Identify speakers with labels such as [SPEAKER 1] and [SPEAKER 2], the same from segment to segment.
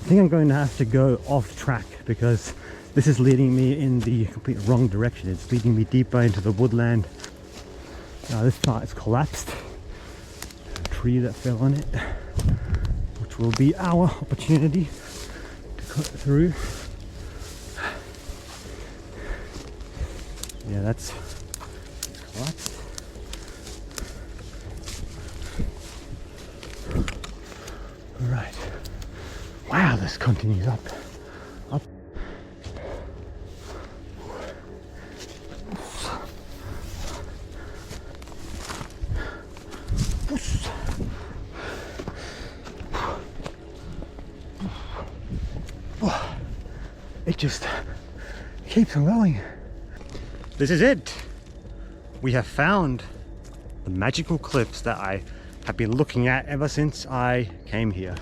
[SPEAKER 1] think I'm going to have to go off track because this is leading me in the complete wrong direction. It's leading me deeper into the woodland. This part is collapsed. A tree that fell on it, which will be our opportunity to cut through. Yeah, that's collapsed. All right. Wow, this continues up. It just keeps on going. This is it. We have found the magical cliffs that I have been looking at ever since I came here.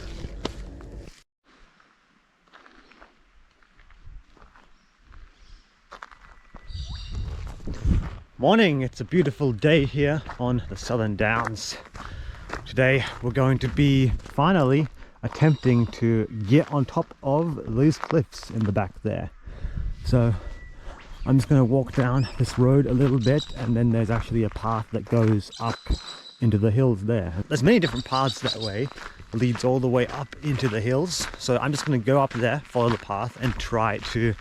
[SPEAKER 1] Morning, it's a beautiful day here on the Southern Downs. Today we're going to be finally attempting to get on top of these cliffs in the back there. So I'm just going to walk down this road a little bit, and then there's actually a path that goes up into the hills there. There's many different paths that way, leads all the way up into the hills. So I'm just going to go up there, follow the path, and try to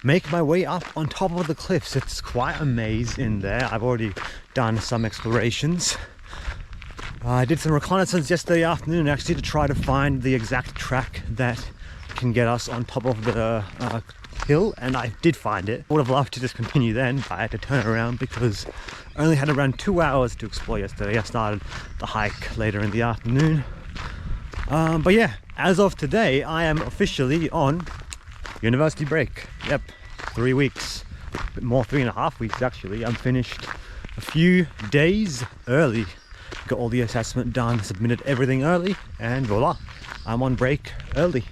[SPEAKER 1] make my way up on top of the cliffs. It's quite a maze in there. I've already done some explorations. I did some reconnaissance yesterday afternoon actually to try to find the exact track that can get us on top of the hill, and I did find it. I would have loved to just continue then, but I had to turn around because I only had around 2 hours to explore yesterday. I started the hike later in the afternoon. But yeah, as of today, I am officially on university break. Yep, 3 weeks. A bit more, 3.5 weeks actually. I'm finished a few days early. Got all the assessment done, submitted everything early, and voila, I'm on break early.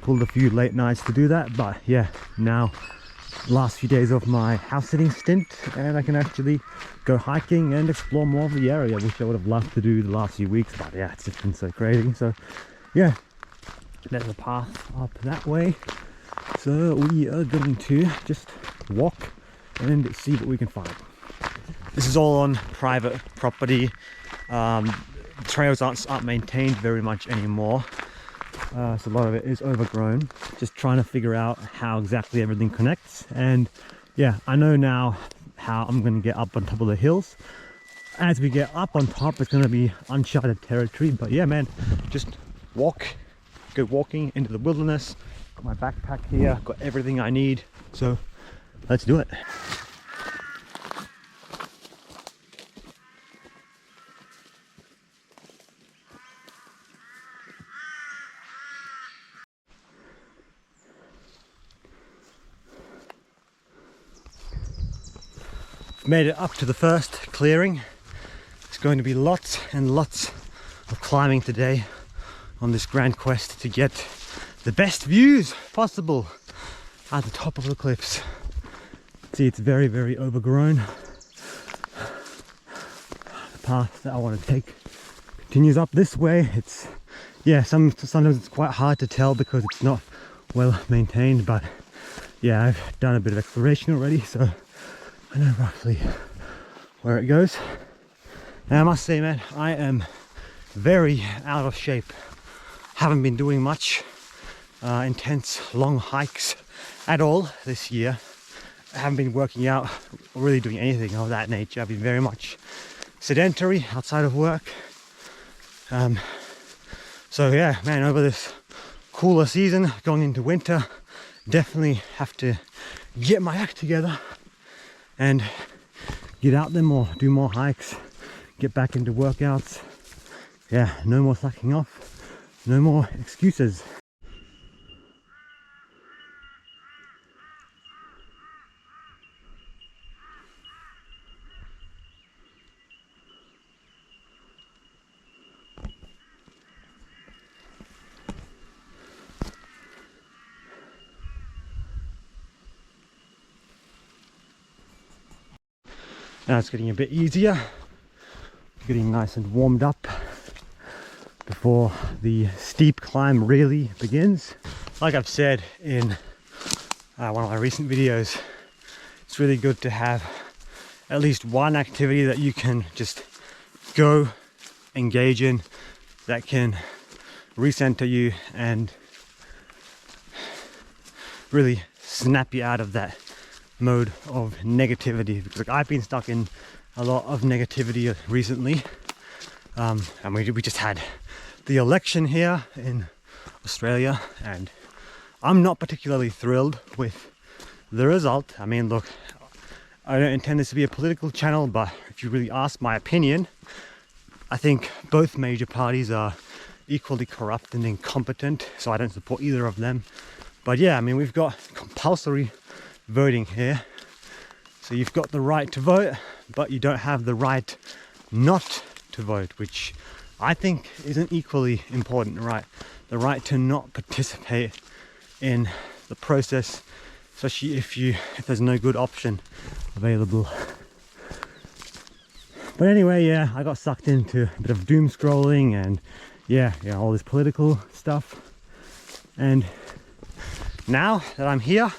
[SPEAKER 1] Pulled a few late nights to do that, but yeah, now last few days of my house sitting stint, and I can actually go hiking and explore more of the area, which I would have loved to do the last few weeks, but yeah, it's just been so crazy. So yeah, there's a path up that way, so we are going to just walk and see what we can find. This is all on private property. Trails aren't maintained very much anymore, so a lot of it is overgrown. Just trying to figure out how exactly everything connects, and yeah, I know now how I'm going to get up on top of the hills. As we get up on top, it's going to be uncharted territory, but yeah man, just go walking into the wilderness. Got my backpack here, got everything I need, so let's do it. Made it up to the first clearing. It's going to be lots and lots of climbing today on this grand quest to get the best views possible at the top of the cliffs. See, it's very, very overgrown. The path that I want to take continues up this way. It's, yeah, sometimes it's quite hard to tell because it's not well maintained, but yeah, I've done a bit of exploration already, so I know roughly where it goes. And I must say, man, I am very out of shape. Haven't been doing much intense long hikes at all this year. I haven't been working out or really doing anything of that nature. I've been very much sedentary outside of work. So yeah, man, over this cooler season going into winter, definitely have to get my act together and get out there more, do more hikes, get back into workouts. Yeah, no more slacking off, no more excuses. Now it's getting a bit easier, getting nice and warmed up before the steep climb really begins. Like I've said in one of my recent videos, it's really good to have at least one activity that you can just go engage in that can recenter you and really snap you out of that mode of negativity, because like, I've been stuck in a lot of negativity recently, and we just had the election here in Australia, and I'm not particularly thrilled with the result. I mean, look, I don't intend this to be a political channel, but if you really ask my opinion, I think both major parties are equally corrupt and incompetent, so I don't support either of them. But yeah, I mean, we've got compulsory voting here, so you've got the right to vote, but you don't have the right not to vote, which I think is an equally important right. The right to not participate in the process, especially if there's no good option available. But anyway, yeah, I got sucked into a bit of doom scrolling and yeah, all this political stuff. And now that I'm here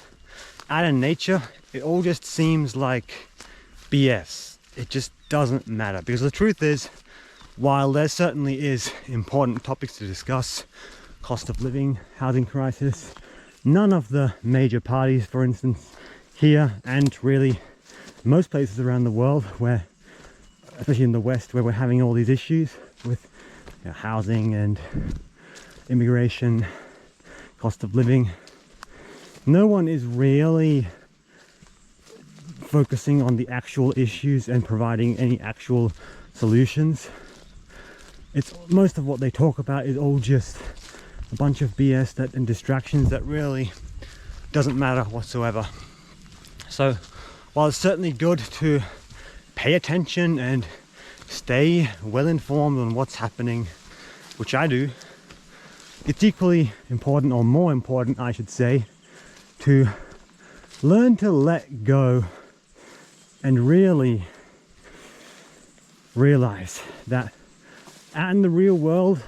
[SPEAKER 1] out in nature, it all just seems like BS. It just doesn't matter, because the truth is, while there certainly is important topics to discuss, cost of living, housing crisis, none of the major parties, for instance, here and really most places around the world, where, especially in the West, where we're having all these issues with housing and immigration, cost of living, no one is really focusing on the actual issues and providing any actual solutions. It's most of what they talk about is all just a bunch of BS and distractions that really doesn't matter whatsoever. So while it's certainly good to pay attention and stay well informed on what's happening, which I do, it's equally important, or more important I should say, to learn to let go and really realize that out in the real world,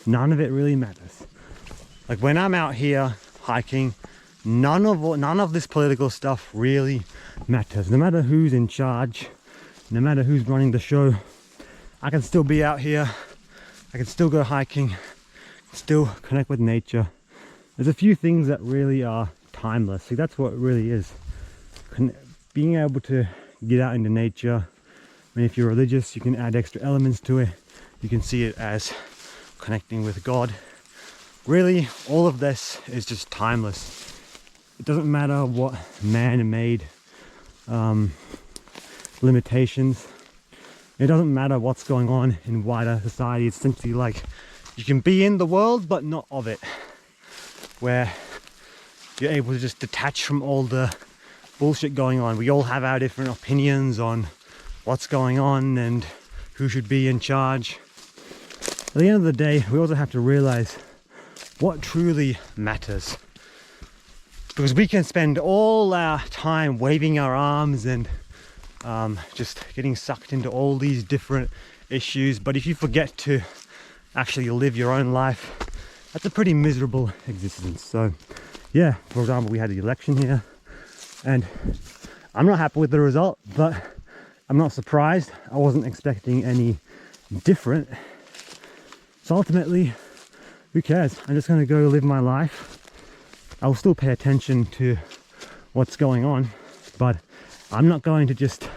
[SPEAKER 1] none of it really matters. Like when I'm out here hiking, none of this political stuff really matters. No matter who's in charge, no matter who's running the show, I can still be out here, I can still go hiking, still connect with nature. There's a few things that really are timeless. See, that's what it really is. Being able to get out into nature. I mean, if you're religious, you can add extra elements to it. You can see it as connecting with God. Really, all of this is just timeless. It doesn't matter what man-made limitations. It doesn't matter what's going on in wider society. It's simply like you can be in the world but not of it, where you're able to just detach from all the bullshit going on. We all have our different opinions on what's going on and who should be in charge. At the end of the day, we also have to realize what truly matters, because we can spend all our time waving our arms and just getting sucked into all these different issues, but if you forget to actually live your own life, that's a pretty miserable existence. So yeah, for example, we had the election here and I'm not happy with the result, but I'm not surprised. I wasn't expecting any different. So ultimately, who cares? I'm just going to go live my life. I'll still pay attention to what's going on, but I'm not going to just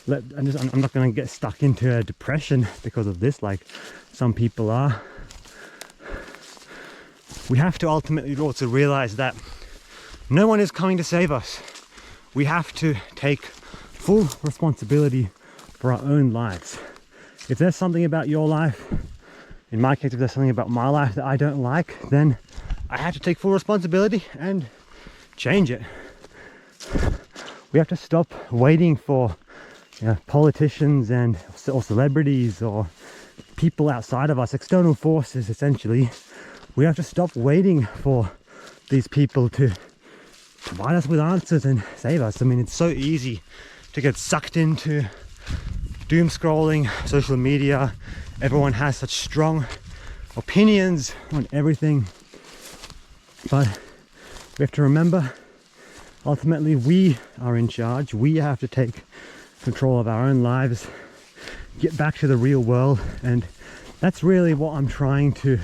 [SPEAKER 1] I'm not going to get stuck into a depression because of this, like some people are. We have to ultimately also realize that no one is coming to save us. We have to take full responsibility for our own lives. If there's something about your life, in my case, if there's something about my life that I don't like, then I have to take full responsibility and change it. We have to stop waiting for politicians or celebrities or people outside of us, external forces essentially. We have to stop waiting for these people to provide us with answers and save us. I mean, it's so easy to get sucked into doom scrolling, social media. Everyone has such strong opinions on everything, but we have to remember, ultimately we are in charge. We have to take control of our own lives, get back to the real world, and that's really what I'm trying to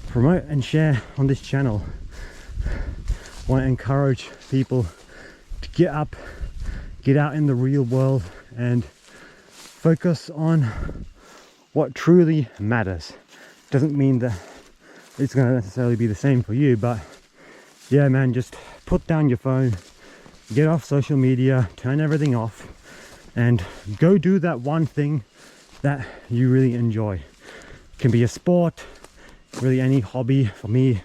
[SPEAKER 1] promote and share on this channel. I want to encourage people to get up, get out in the real world, and focus on what truly matters. Doesn't mean that it's going to necessarily be the same for you, but yeah, man, just put down your phone, get off social media, turn everything off, and go do that one thing that you really enjoy. It can be a sport, really any hobby. For me,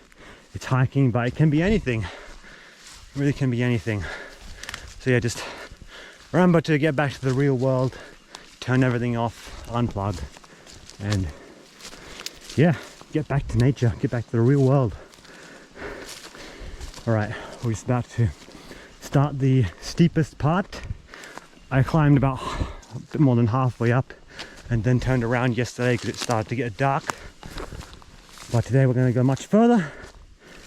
[SPEAKER 1] it's hiking, but it can be anything. It really can be anything. So yeah, just remember to get back to the real world, turn everything off, unplug, and yeah, get back to nature, get back to the real world. All right, we're just about to start the steepest part. I climbed about a bit more than halfway up and then turned around yesterday because it started to get dark. But today we're going to go much further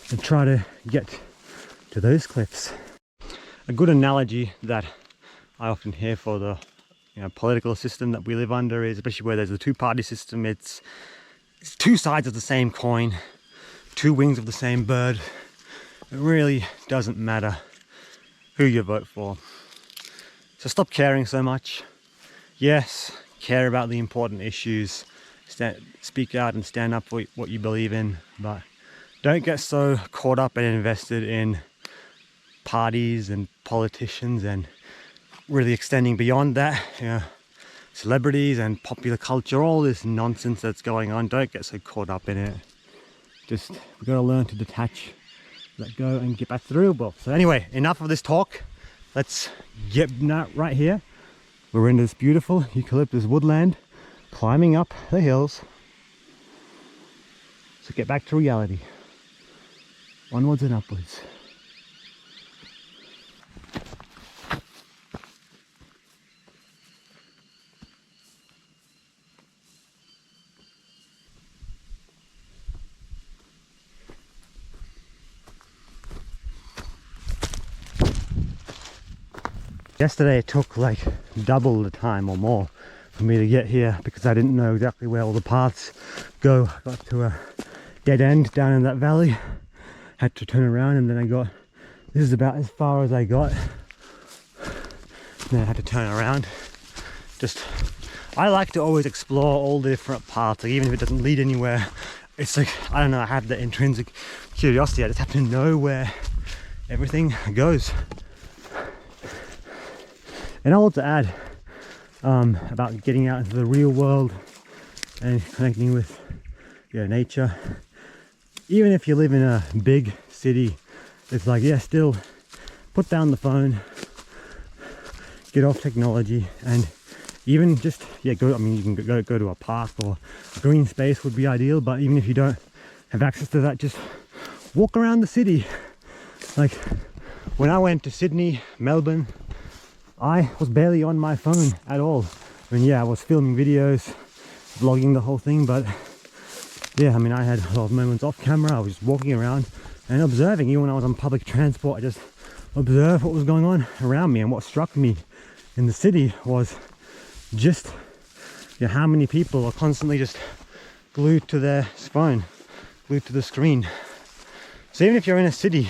[SPEAKER 1] and try to get to those cliffs. A good analogy that I often hear for the political system that we live under is, especially where there's a two-party system, it's two sides of the same coin, two wings of the same bird. It really doesn't matter who you vote for. So stop caring so much. Yes, care about the important issues, speak out and stand up for what you believe in, but don't get so caught up and invested in parties and politicians and really extending beyond that, celebrities and popular culture, all this nonsense that's going on. Don't get so caught up in it. Just, we've got to learn to detach, let go, and get back to the real world. So anyway, enough of this talk. Let's get right here. We're in this beautiful eucalyptus woodland, climbing up the hills. So get back to reality. Onwards and upwards. Yesterday it took like double the time or more for me to get here because I didn't know exactly where all the paths go. I got to a dead end down in that valley, had to turn around, and then this is about as far as I got. Then I had to turn around. I like to always explore all the different paths, like even if it doesn't lead anywhere. It's like, I don't know, I have the intrinsic curiosity. I just have to know where everything goes. And I want to add about getting out into the real world and connecting with nature. Even if you live in a big city, it's like, yeah, still put down the phone, get off technology, and even just go. I mean, you can go to a park or a green space would be ideal, but even if you don't have access to that, just walk around the city. Like when I went to Sydney, Melbourne, I was barely on my phone at all. I mean, yeah, I was filming videos, vlogging the whole thing, but yeah, I mean, I had a lot of moments off camera. I was just walking around and observing. Even when I was on public transport, I just observed what was going on around me. And what struck me in the city was just how many people are constantly just glued to their phone, glued to the screen. So even if you're in a city,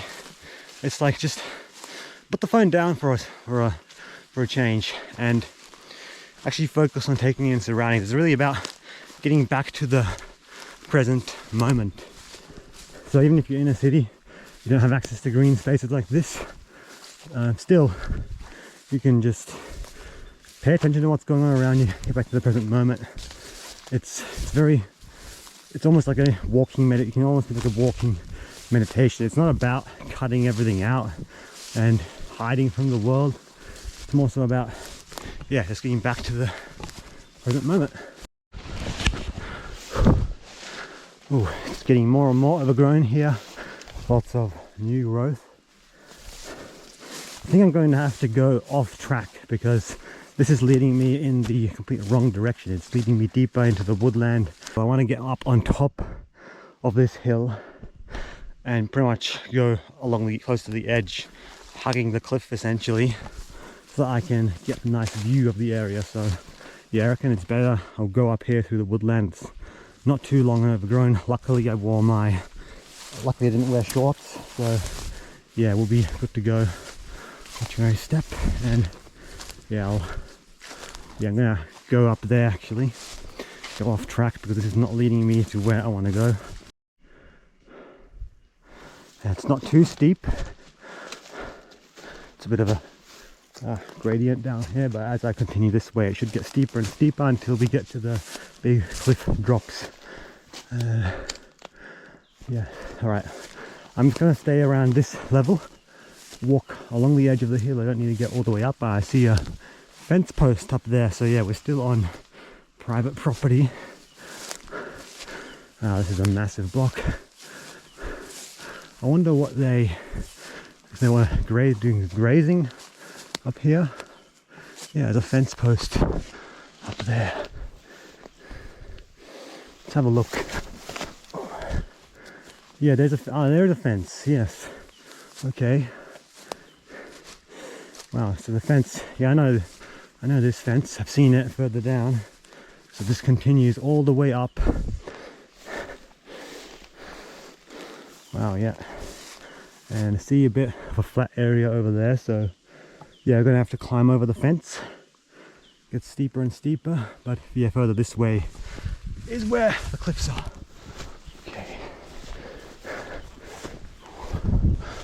[SPEAKER 1] it's like, just put the phone down for a change and actually focus on taking in surroundings. It's really about getting back to the present moment. So even if you're in a city, you don't have access to green spaces like this, still you can just pay attention to what's going on around you, get back to the present moment. It's almost like a walking you can almost be like a walking meditation. It's not about cutting everything out and hiding from the world. It's more so about just getting back to the present moment. Ooh, it's getting more and more overgrown here. Lots of new growth. I think I'm going to have to go off track because this is leading me in the complete wrong direction. It's leading me deeper into the woodland. So I want to get up on top of this hill and pretty much go along the close to the edge, hugging the cliff essentially, so that I can get a nice view of the area. So yeah, I reckon it's better I'll go up here through the woodlands. Not too long and overgrown. Luckily I didn't wear shorts, so yeah, we'll be good to go. Watch my step, and yeah, I'm gonna go up there actually, go off track because this is not leading me to where I want to go. Yeah, it's not too steep. It's a bit of a gradient down here, but as I continue this way it should get steeper and steeper until we get to the big cliff drops. Yeah, all right, I'm just gonna stay around this level, walk along the edge of the hill. I don't need to get all the way up. I see a fence post up there, so yeah, we're still on private property. This is a massive block. I wonder what if they were doing grazing up here. Yeah, there's a fence post up there. Let's have a look. Yeah, there's a fence. Yes. Okay. Wow. So the fence. Yeah, I know this fence. I've seen it further down. So this continues all the way up. Wow. Yeah. And I see a bit of a flat area over there. So yeah, I'm gonna have to climb over the fence. Gets steeper and steeper. But yeah, further this way is where the cliffs are. Okay.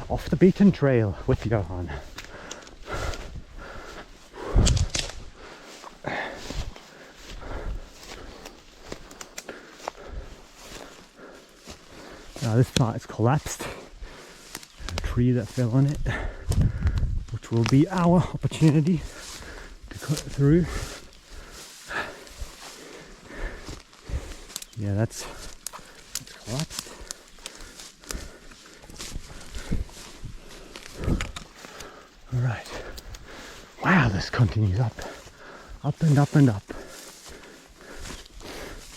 [SPEAKER 1] Off the beaten trail with Johan. Now this part is collapsed. A tree that fell on it, which will be our opportunity to cut through. Yeah, that's collapsed. All right. Wow, this continues up and up and up.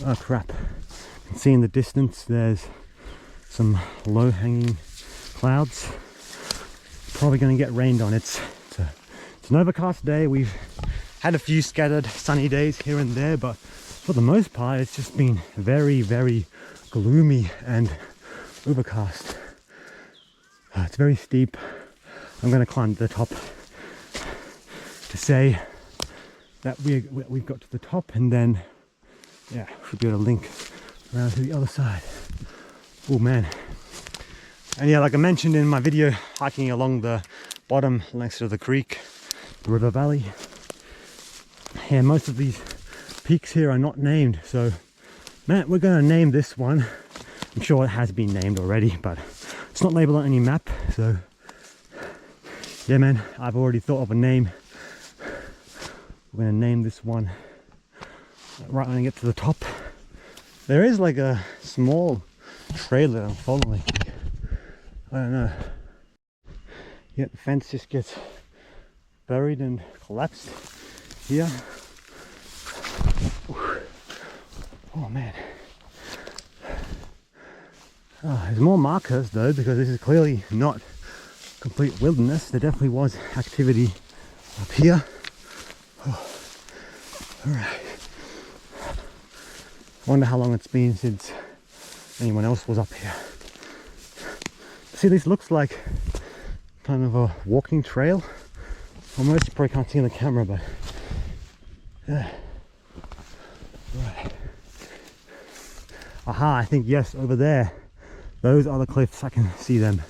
[SPEAKER 1] Oh crap! You can see in the distance there's some low-hanging clouds. Probably going to get rained on. It's an overcast day. We've had a few scattered sunny days here and there, but for the most part it's just been very, very gloomy and overcast. It's very steep. I'm going to climb to the top to say that we've got to the top, and then yeah, should be able to link around to the other side. Oh man. And yeah, like I mentioned in my video, hiking along the bottom next to the creek, the river valley. Yeah, most of these peaks here are not named, so man, we're going to name this one. I'm sure it has been named already, but it's not labeled on any map, so yeah man, I've already thought of a name. We're going to name this one right when I get to the top. There is like a small trail that I'm following. I don't know. Yeah, the fence just gets buried and collapsed here. Oh man. There's more markers though, because this is clearly not complete wilderness. There definitely was activity up here. Alright. I wonder how long it's been since anyone else was up here. See, this looks like kind of a walking trail. Almost, you probably can't see on the camera, but yeah. Right. Aha, I think yes, over there. Those are the cliffs, I can see them.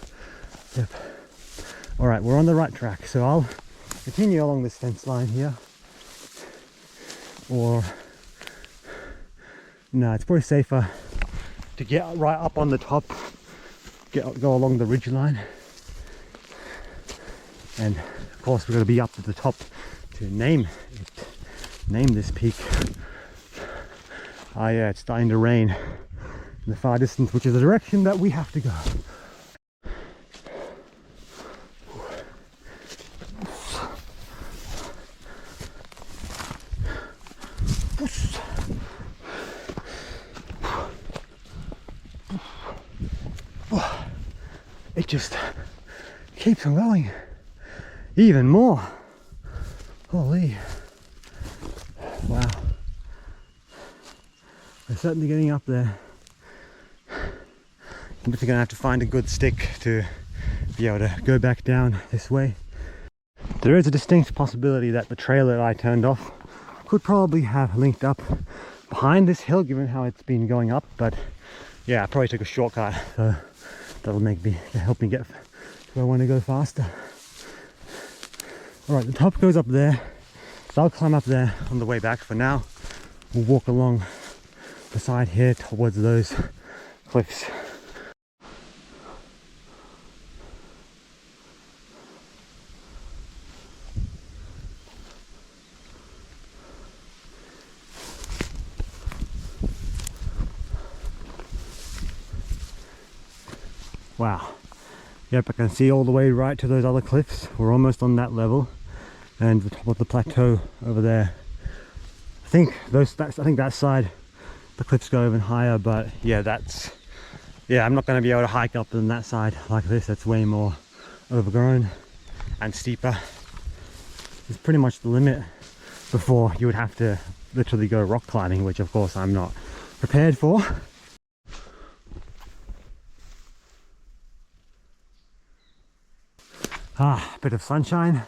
[SPEAKER 1] Yep. Alright, we're on the right track, so I'll continue along this fence line here. Or no, it's probably safer to get right up on the top, go along the ridge line, and of course we're going to be up to the top to name this peak. Yeah, it's starting to rain in the far distance, which is the direction that we have to go. It just keeps on going even more. Holy wow, we're certainly getting up there. I'm just gonna have to find a good stick to be able to go back down this way. There is a distinct possibility that the trailer I turned off could probably have linked up behind this hill given how it's been going up, but yeah, I probably took a shortcut, so that'll help me get to where I want to go faster. Alright, the top goes up there, so I'll climb up there on the way back. For now, we'll walk along the side here towards those cliffs. Wow. Yep, I can see all the way right to those other cliffs. We're almost on that level, and the top of the plateau over there. I think that side the cliffs go even higher, but yeah, I'm not going to be able to hike up on that side like this. That's way more overgrown and steeper. It's pretty much the limit before you would have to literally go rock climbing, which of course I'm not prepared for. Ah, a bit of sunshine,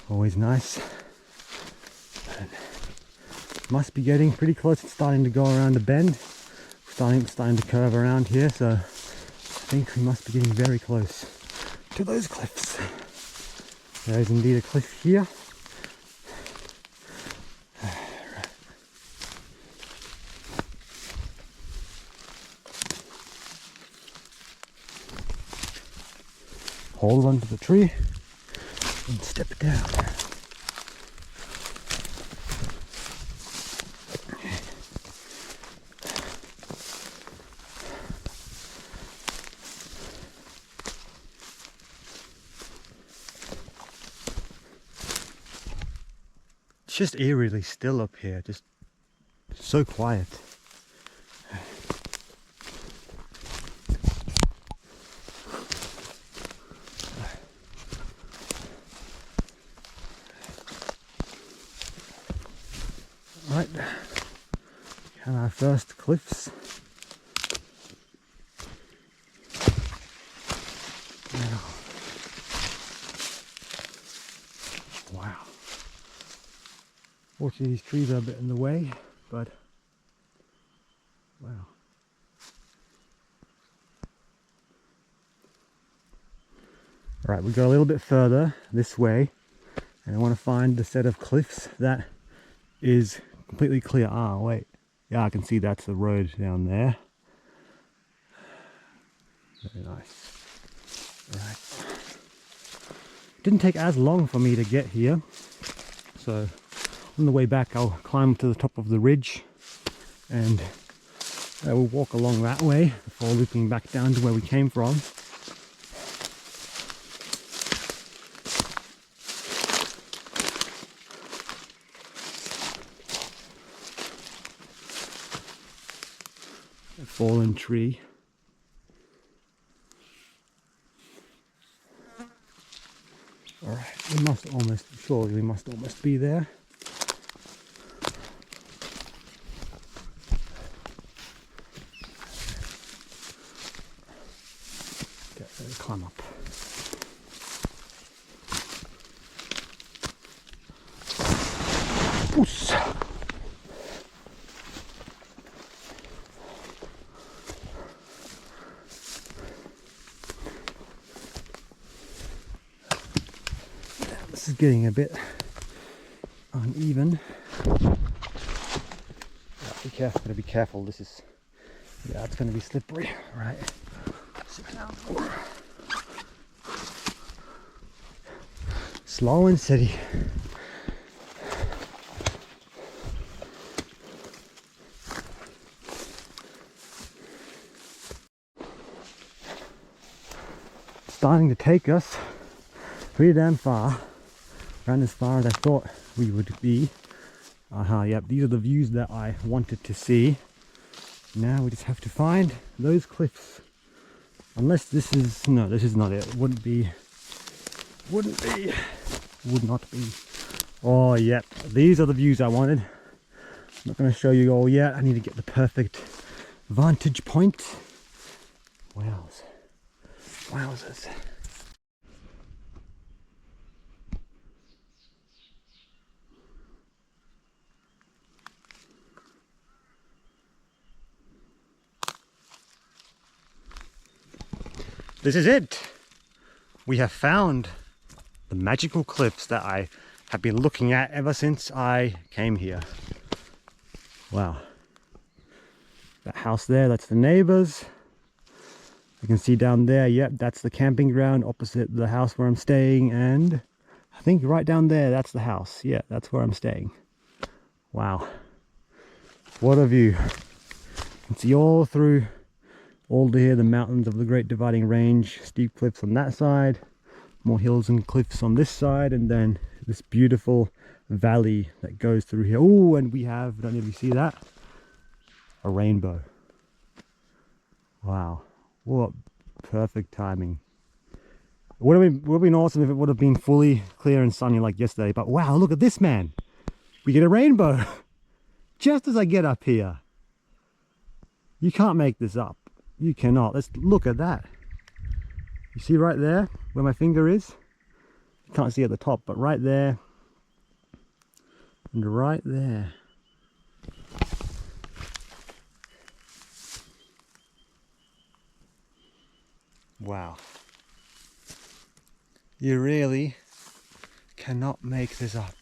[SPEAKER 1] always nice. And must be getting pretty close. It's starting to go around a bend, starting to curve around here, so I think we must be getting very close to those cliffs. There is indeed a cliff here. Hold onto the tree and step it down. It's just eerily still up here, just so quiet. Right, and our first cliffs. Wow. Fortunately, these trees are a bit in the way, but wow. Right, we go a little bit further this way, and I want to find the set of cliffs that is completely clear. Ah, wait. Yeah, I can see that's the road down there. Very nice. Right. Didn't take as long for me to get here. So on the way back, I'll climb to the top of the ridge and we'll walk along that way before looping back down to where we came from. A fallen tree. Alright, we must almost be there. Okay, let's climb up. Oops. This is getting a bit uneven. Gotta be careful. This is, yeah, it's gonna be slippery. Right. Sit down. Slow and steady. Starting to take us pretty damn far. Ran as far as I thought we would be, Yep, these are the views that I wanted to see. Now we just have to find those cliffs. Unless this is, no, this is not it. Would not be. Oh, yep, these are the views I wanted. I'm not going to show you all yet. I need to get the perfect vantage point. Wowzers. This is it. We have found the magical cliffs that I have been looking at ever since I came here. Wow. That house there, that's the neighbors. You can see down there, yep, that's the camping ground opposite the house where I'm staying, and I think right down there, that's the house. Yeah, that's where I'm staying. Wow. What a view. You can see all through all to here the mountains of the Great Dividing Range, steep cliffs on that side, more hills and cliffs on this side, and then this beautiful valley that goes through here. Oh, and we have, I don't know if you see that, a rainbow. Wow, what perfect timing. It would have been awesome if it would have been fully clear and sunny like yesterday, but wow, look at this, man. We get a rainbow just as I get up here. You can't make this up. You cannot. Let's look at that. You see right there where my finger is? You can't see at the top, but right there and right there. Wow. You really cannot make this up.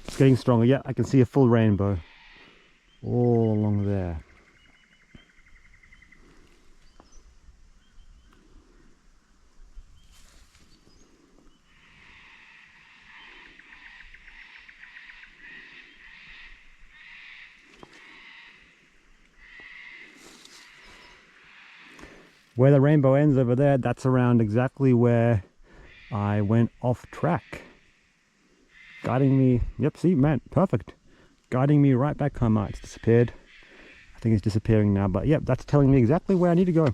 [SPEAKER 1] It's getting stronger. Yeah, I can see a full rainbow all along there. Where the rainbow ends over there, that's around exactly where I went off track. Guiding me, yep, see, man, perfect. Guiding me right back home. It's disappeared. I think it's disappearing now, but yep, that's telling me exactly where I need to go.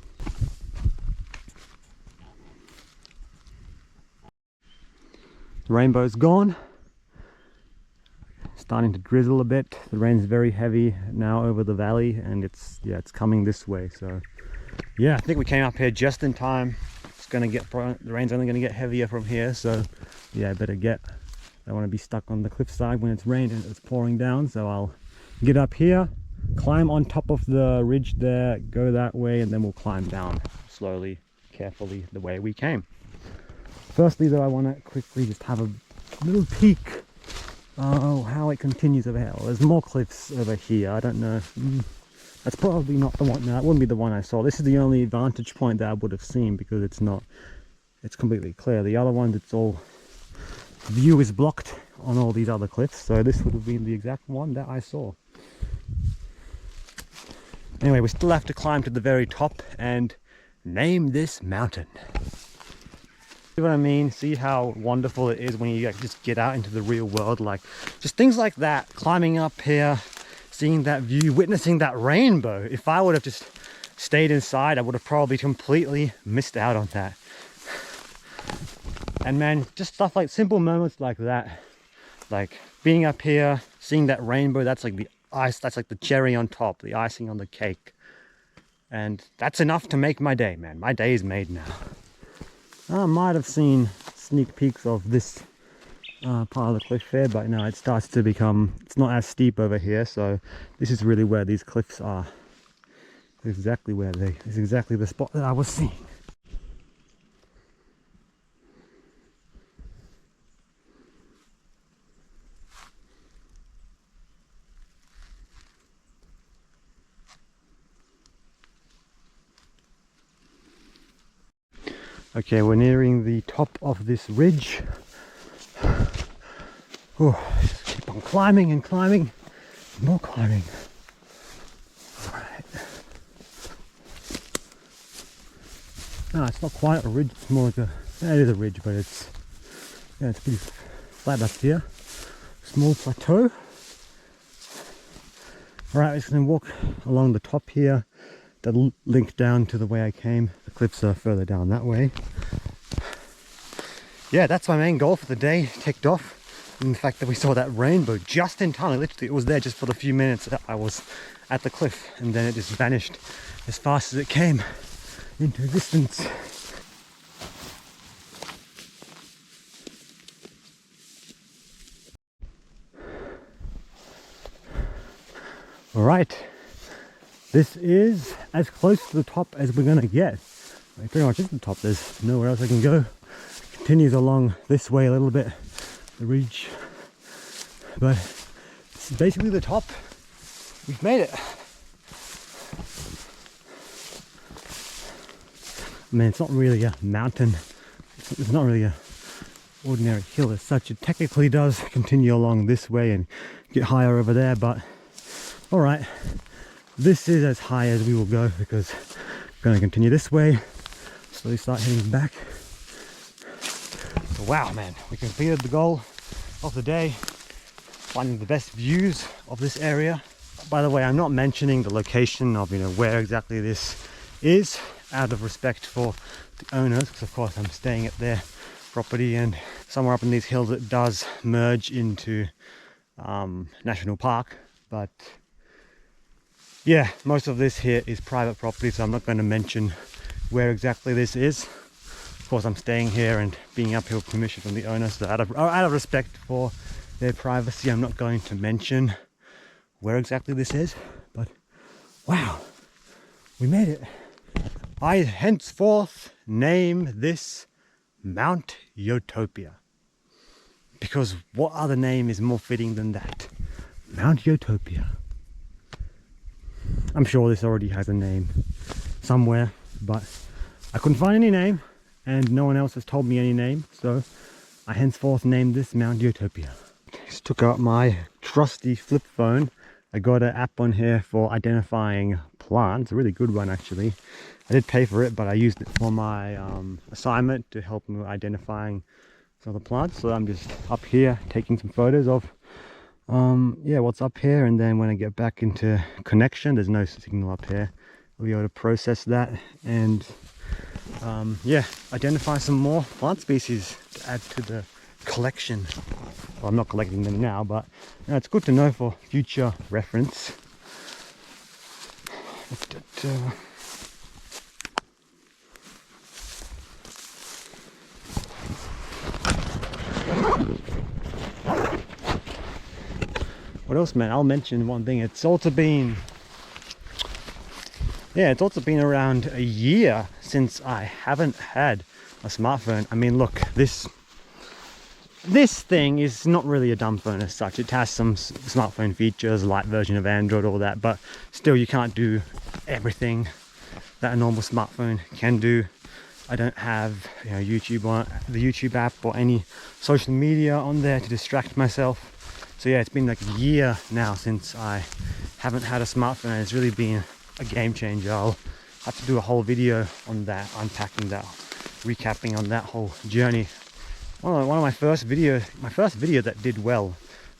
[SPEAKER 1] The rainbow's gone. Starting to drizzle a bit. The rain's very heavy now over the valley, and it's coming this way. So yeah, I think we came up here just in time. It's gonna get, the rain's only gonna get heavier from here, so yeah, I better get, I don't want to be stuck on the cliffside when it's raining and it's pouring down. So I'll get up here, climb on top of the ridge there, go that way, and then we'll climb down slowly, carefully, the way we came. Firstly though, I want to quickly just have a little peek. Oh, how it continues over here. Well, there's more cliffs over here. I don't know. That's probably not the one. No, that wouldn't be the one I saw. This is the only vantage point that I would have seen because it's not, it's completely clear. The other ones, it's all, view is blocked on all these other cliffs. So this would have been the exact one that I saw. Anyway, we still have to climb to the very top and name this mountain. See what I mean? See how wonderful it is when you just get out into the real world, like just things like that, climbing up here, seeing that view, witnessing that rainbow. If I would have just stayed inside, I would have probably completely missed out on that. And man, just stuff like simple moments like that, like being up here, seeing that rainbow, that's like the ice, that's like the cherry on top, the icing on the cake. And that's enough to make my day, man. My day is made now. I might have seen sneak peeks of this part of the cliff there, but no, it starts to become, it's not as steep over here, so this is really where these cliffs are. Exactly where they, it's exactly the spot that I was seeing. Okay, we're nearing the top of this ridge. Oh, just keep on climbing and climbing, more climbing. All right. No, it's not quite a ridge. It's more like a. Yeah, it is a ridge, but it's pretty flat up here. Small plateau. All right, we're just gonna walk along the top here. That'll link down to the way I came. The cliffs are further down that way. Yeah, that's my main goal for the day ticked off. And the fact that we saw that rainbow just in time. Literally, it was there just for the few minutes that I was at the cliff, and then it just vanished as fast as it came into existence. All right, this is as close to the top as we're gonna get. Like, pretty much is the top. There's nowhere else I can go. Continues along this way a little bit, the ridge, but it's basically the top. We've made it. I mean, it's not really a mountain. It's not really a ordinary hill as such. It technically does continue along this way and get higher over there, but all right, this is as high as we will go because we're going to continue this way, slowly start heading back. So, wow, man, we completed the goal of the day, finding the best views of this area. By the way, I'm not mentioning the location of, where exactly this is, out of respect for the owners, because of course I'm staying at their property, and somewhere up in these hills it does merge into national park. But yeah, most of this here is private property, so I'm not going to mention where exactly this is. Of course, I'm staying here and being uphill permission from the owners, so out of respect for their privacy, I'm not going to mention where exactly this is. But wow, we made it. I henceforth name this Mount Utopia, because what other name is more fitting than that? Mount Utopia. I'm sure this already has a name somewhere, but I couldn't find any name, and no one else has told me any name, so I henceforth named this Mount Utopia. Just took out my trusty flip phone. I got an app on here for identifying plants, a really good one actually. I did pay for it, but I used it for my assignment to help me identifying some of the plants. So I'm just up here taking some photos of what's up here, and then when I get back into connection, there's no signal up here, I'll be able to process that and identify some more plant species to add to the collection. Well, I'm not collecting them now, but it's good to know for future reference. What else, man? I'll mention one thing. It's also been around a year since I haven't had a smartphone. I mean, look, this thing is not really a dumb phone as such. It has some smartphone features, light version of Android, all that, but still you can't do everything that a normal smartphone can do. I don't have YouTube on the YouTube app or any social media on there to distract myself. So yeah, it's been like a year now since I haven't had a smartphone, and it's really been a game changer. I'll have to do a whole video on that, unpacking that, recapping on that whole journey. One of my first video that did well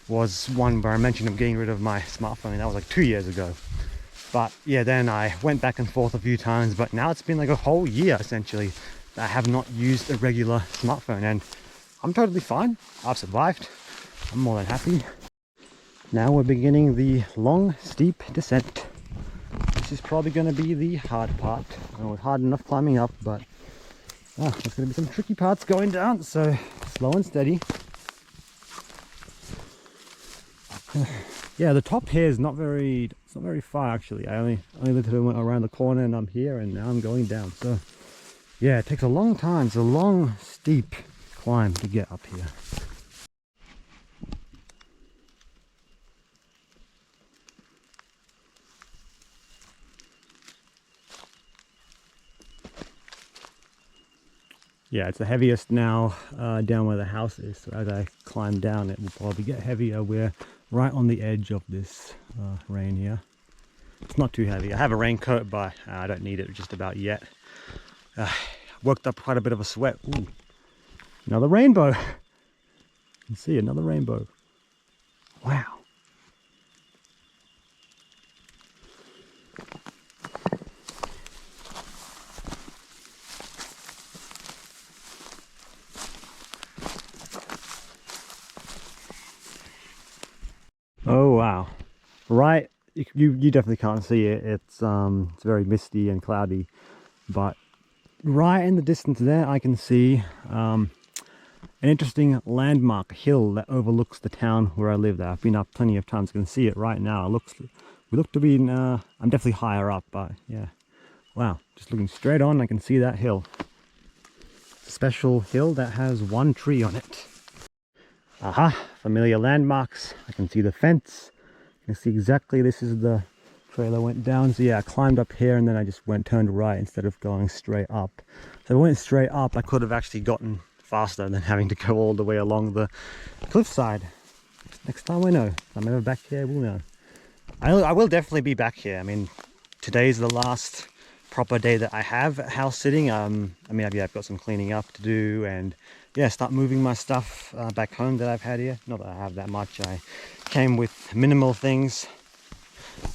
[SPEAKER 1] was one where I mentioned I'm getting rid of my smartphone. That was like 2 years ago. But yeah, then I went back and forth a few times, but now it's been like a whole year essentially that I have not used a regular smartphone, and I'm totally fine. I've survived. I'm more than happy. Now we're beginning the long, steep descent. This is probably going to be the hard part. I know it's hard enough climbing up, but there's going to be some tricky parts going down, so slow and steady. Yeah, the top here is not very far actually. I only literally went around the corner and I'm here, and now I'm going down. So yeah, it takes a long time. It's a long, steep climb to get up here. Yeah, it's the heaviest now down where the house is. So as I climb down, it will probably get heavier. We're right on the edge of this rain here. It's not too heavy. I have a raincoat, but I don't need it just about yet. Worked up quite a bit of a sweat. Ooh, another rainbow. You can see another rainbow. Wow. Oh wow. Right, you definitely can't see it. It's very misty and cloudy, but right in the distance there I can see an interesting landmark, a hill that overlooks the town where I live there. I've been up plenty of times. You can see it right now. We look to be in, I'm definitely higher up, but yeah. Wow, just looking straight on, I can see that hill. It's a special hill that has one tree on it. Aha, familiar landmarks. I can see the fence. I can see exactly, this is the trail I went down. So yeah, I climbed up here and then I just turned right instead of going straight up. So if I went straight up, I could have actually gotten faster than having to go all the way along the cliffside. Next time I know. If I'm ever back here, we'll know. I will definitely be back here. I mean, today's the last proper day that I have house sitting. I mean, I've got some cleaning up to do and yeah, start moving my stuff back home that I've had here. Not that I have that much. I came with minimal things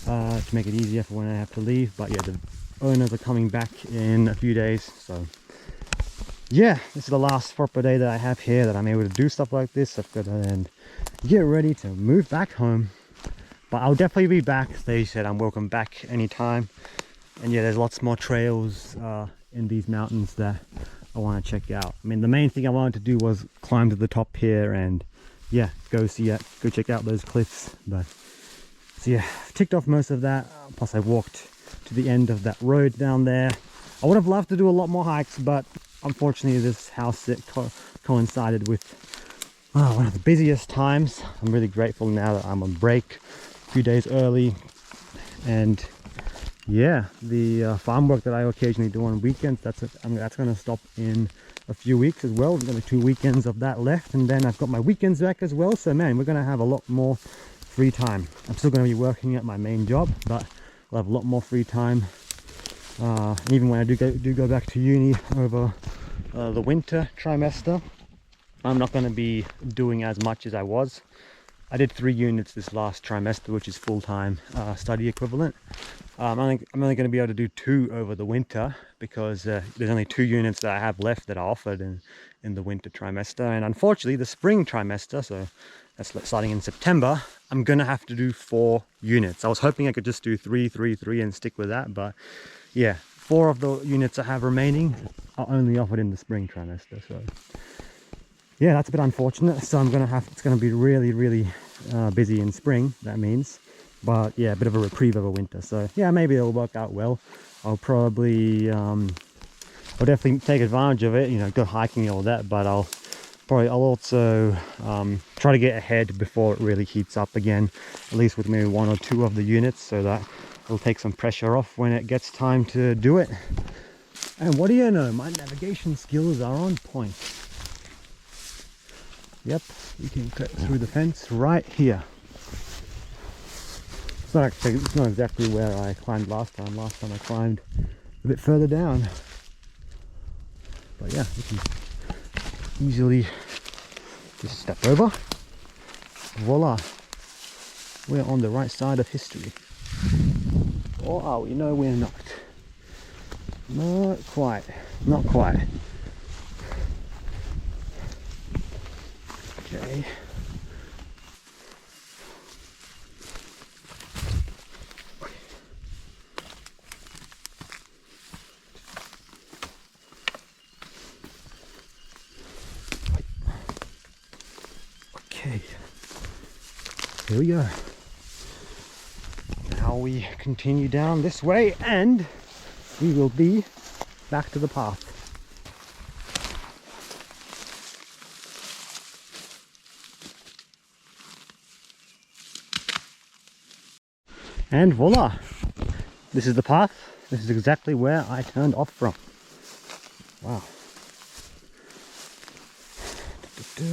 [SPEAKER 1] to make it easier for when I have to leave. But yeah, the owners are coming back in a few days. So yeah, this is the last proper day that I have here that I'm able to do stuff like this. I've got to then get ready to move back home. But I'll definitely be back. They said I'm welcome back anytime. And yeah, there's lots more trails in these mountains that I want to check out. I mean, the main thing I wanted to do was climb to the top here and yeah, go check out those cliffs. But so yeah, I've ticked off most of that. Plus I walked to the end of that road down there. I would have loved to do a lot more hikes, but unfortunately this house sit coincided with one of the busiest times. I'm really grateful now that I'm on break a few days early. And yeah, the farm work that I occasionally do on weekends, that's going to stop in a few weeks as well. There's only 2 weekends of that left, and then I've got my weekends back as well. So man, we're going to have a lot more free time. I'm still going to be working at my main job, but I'll have a lot more free time. Even when I do go back to uni over the winter trimester, I'm not going to be doing as much as I was. I did 3 units this last trimester, which is full-time study equivalent. I'm only going to be able to do 2 over the winter because there's only 2 units that I have left that are offered in the winter trimester. And unfortunately, the spring trimester, so that's starting in September, I'm going to have to do 4 units. I was hoping I could just do 3, 3, 3 and stick with that. But yeah, 4 of the units I have remaining are only offered in the spring trimester. So yeah, that's a bit unfortunate. So it's going to be really busy in spring, that means. But yeah, a bit of a reprieve over winter. So yeah, maybe it'll work out well. I'll probably I'll definitely take advantage of it, you know, go hiking and all that. But I'll also try to get ahead before it really heats up again, at least with maybe 1 or 2 of the units, so that it'll take some pressure off when it gets time to do it. And what do you know, my navigation skills are on point. Yep, we can cut through the fence right here. It's not exactly where I climbed last time. Last time I climbed a bit further down. But yeah, we can easily just step over. Voila! We're on the right side of history. Or are we? No, we're not. Not quite. Not quite. Okay. Okay. Here we go. Now we continue down this way and we will be back to the path. And voila! This is the path. This is exactly where I turned off from. Wow.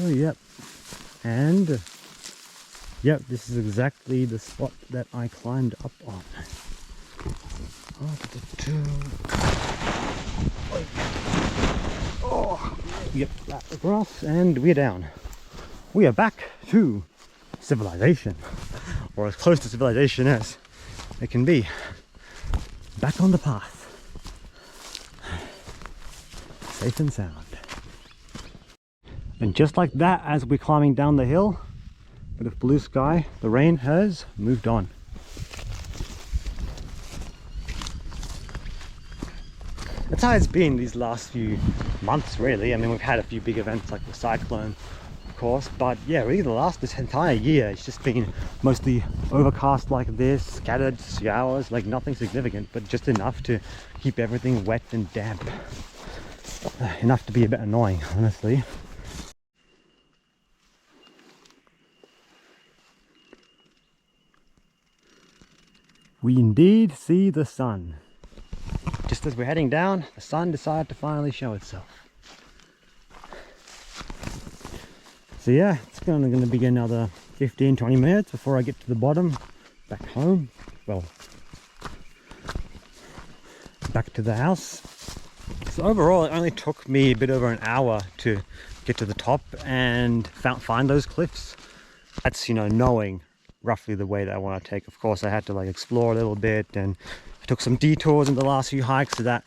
[SPEAKER 1] Yep. And yep, this is exactly the spot that I climbed up on. Oh, yep, that's across, and we're down. We are back to civilization, or as close to civilization as it can be. Back on the path, safe and sound. And just like that, as we're climbing down the hill, bit of blue sky, the rain has moved on. That's how it's been these last few months, really. I mean, we've had a few big events like the cyclone, of course, but yeah, really this entire year it's just been mostly overcast like this, scattered showers, like nothing significant, but just enough to keep everything wet and damp. Enough to be a bit annoying, honestly. We indeed see the sun. Just as we're heading down, the sun decided to finally show itself. So yeah, it's going to be another 15-20 minutes before I get to the bottom, back home. Well, back to the house. So overall, it only took me a bit over an hour to get to the top and find those cliffs. That's, you know, knowing roughly the way that I want to take. Of course, I had to like explore a little bit, and I took some detours in the last few hikes, so that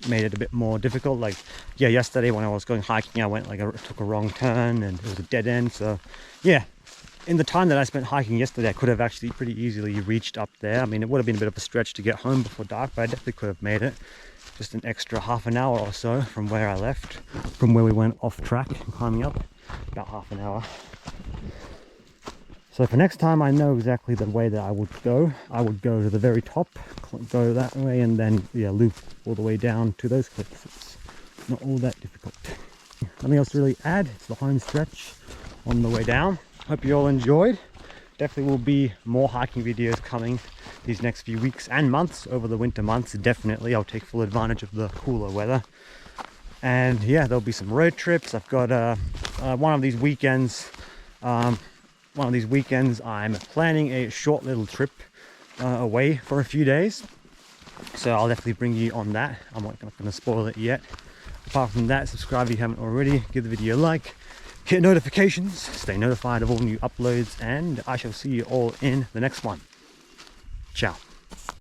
[SPEAKER 1] made it a bit more difficult. Like, yeah, yesterday when I was going hiking, I took a wrong turn and it was a dead end. So yeah, in the time that I spent hiking yesterday, I could have actually pretty easily reached up there. I mean, it would have been a bit of a stretch to get home before dark, but I definitely could have made it. Just an extra half an hour or so from where I left, from where we went off track and climbing up, about half an hour. So for next time, I know exactly the way that I would go. I would go to the very top, go that way, and then yeah, loop all the way down to those cliffs. It's not all that difficult. Nothing else to really add. It's the home stretch on the way down. Hope you all enjoyed. Definitely will be more hiking videos coming these next few weeks and months, over the winter months. Definitely, I'll take full advantage of the cooler weather. And yeah, there'll be some road trips. I've got one of these weekends. I'm planning a short little trip away for a few days, so I'll definitely bring you on that. I'm not going to spoil it yet. Apart from that, subscribe if you haven't already, give the video a like, hit notifications, stay notified of all new uploads, and I shall see you all in the next one. Ciao.